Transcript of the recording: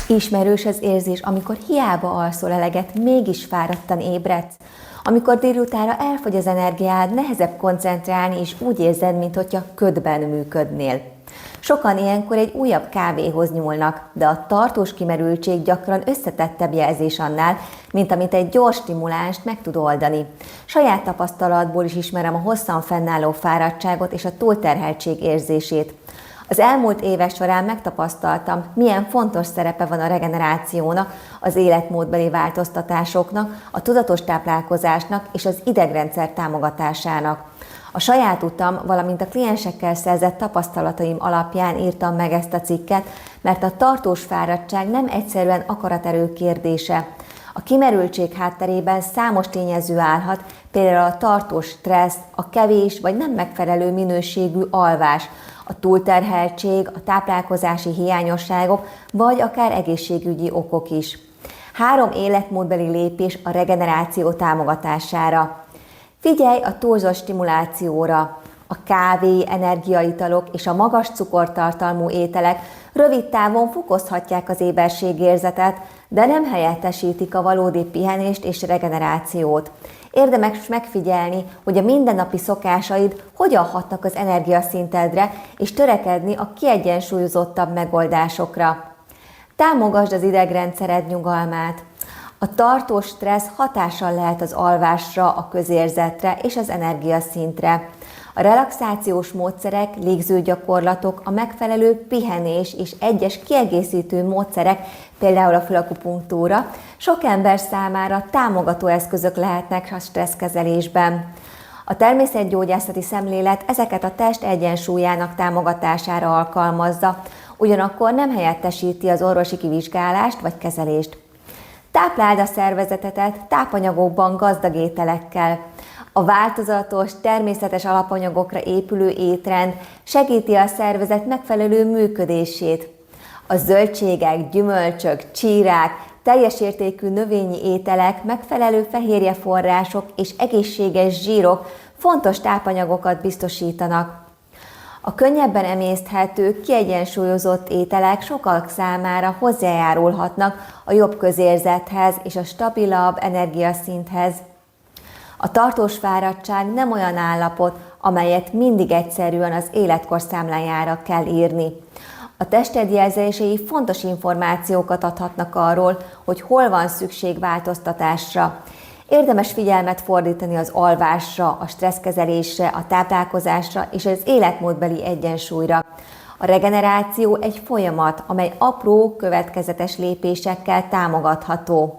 Ismerős az érzés, amikor hiába alszol eleget, mégis fáradtan ébredsz. Amikor délutánra elfogy az energiád, nehezebb koncentrálni, és úgy érzed, minthogyha ködben működnél. Sokan ilyenkor egy újabb kávéhoz nyúlnak, de a tartós kimerültség gyakran összetettebb jelzés annál, mint amit egy gyors stimulánst meg tud oldani. Saját tapasztalatból is ismerem a hosszan fennálló fáradtságot és a túlterheltség érzését. Az elmúlt évek során megtapasztaltam, milyen fontos szerepe van a regenerációnak, az életmódbeli változtatásoknak, a tudatos táplálkozásnak és az idegrendszer támogatásának. A saját utam, valamint a kliensekkel szerzett tapasztalataim alapján írtam meg ezt a cikket, mert a tartós fáradtság nem egyszerűen akaraterő kérdése. A kimerültség hátterében számos tényező állhat, például a tartós stressz, a kevés vagy nem megfelelő minőségű alvás, a túlterheltség, a táplálkozási hiányosságok, vagy akár egészségügyi okok is. 3 életmódbeli lépés a regeneráció támogatására. Figyelj a túlzott stimulációra. A kávé, energiaitalok és a magas cukortartalmú ételek rövid távon fokozhatják az éberségérzetet, de nem helyettesítik a valódi pihenést és regenerációt. Érdemes megfigyelni, hogy a mindennapi szokásaid hogyan hatnak az energiaszintedre, és törekedni a kiegyensúlyozottabb megoldásokra. Támogasd az idegrendszered nyugalmát. A tartós stressz hatással lehet az alvásra, a közérzetre és az energiaszintre. A relaxációs módszerek, légzőgyakorlatok, a megfelelő pihenés és egyes kiegészítő módszerek, például a fölakupunktúra, sok ember számára támogató eszközök lehetnek a stresszkezelésben. A természetgyógyászati szemlélet ezeket a test egyensúlyának támogatására alkalmazza, ugyanakkor nem helyettesíti az orvosi kivizsgálást vagy kezelést. Tápláld a szervezetedet tápanyagokban gazdag ételekkel. A változatos, természetes alapanyagokra épülő étrend segíti a szervezet megfelelő működését. A zöldségek, gyümölcsök, csírák, teljes értékű növényi ételek, megfelelő fehérjeforrások és egészséges zsírok fontos tápanyagokat biztosítanak. A könnyebben emészthető, kiegyensúlyozott ételek sokak számára hozzájárulhatnak a jobb közérzethez és a stabilabb energiaszinthez. A tartós fáradtság nem olyan állapot, amelyet mindig egyszerűen az életkor számlájára kell írni. A tested jelzései fontos információkat adhatnak arról, hogy hol van szükség változtatásra. Érdemes figyelmet fordítani az alvásra, a stresszkezelésre, a táplálkozásra és az életmódbeli egyensúlyra. A regeneráció egy folyamat, amely apró, következetes lépésekkel támogatható.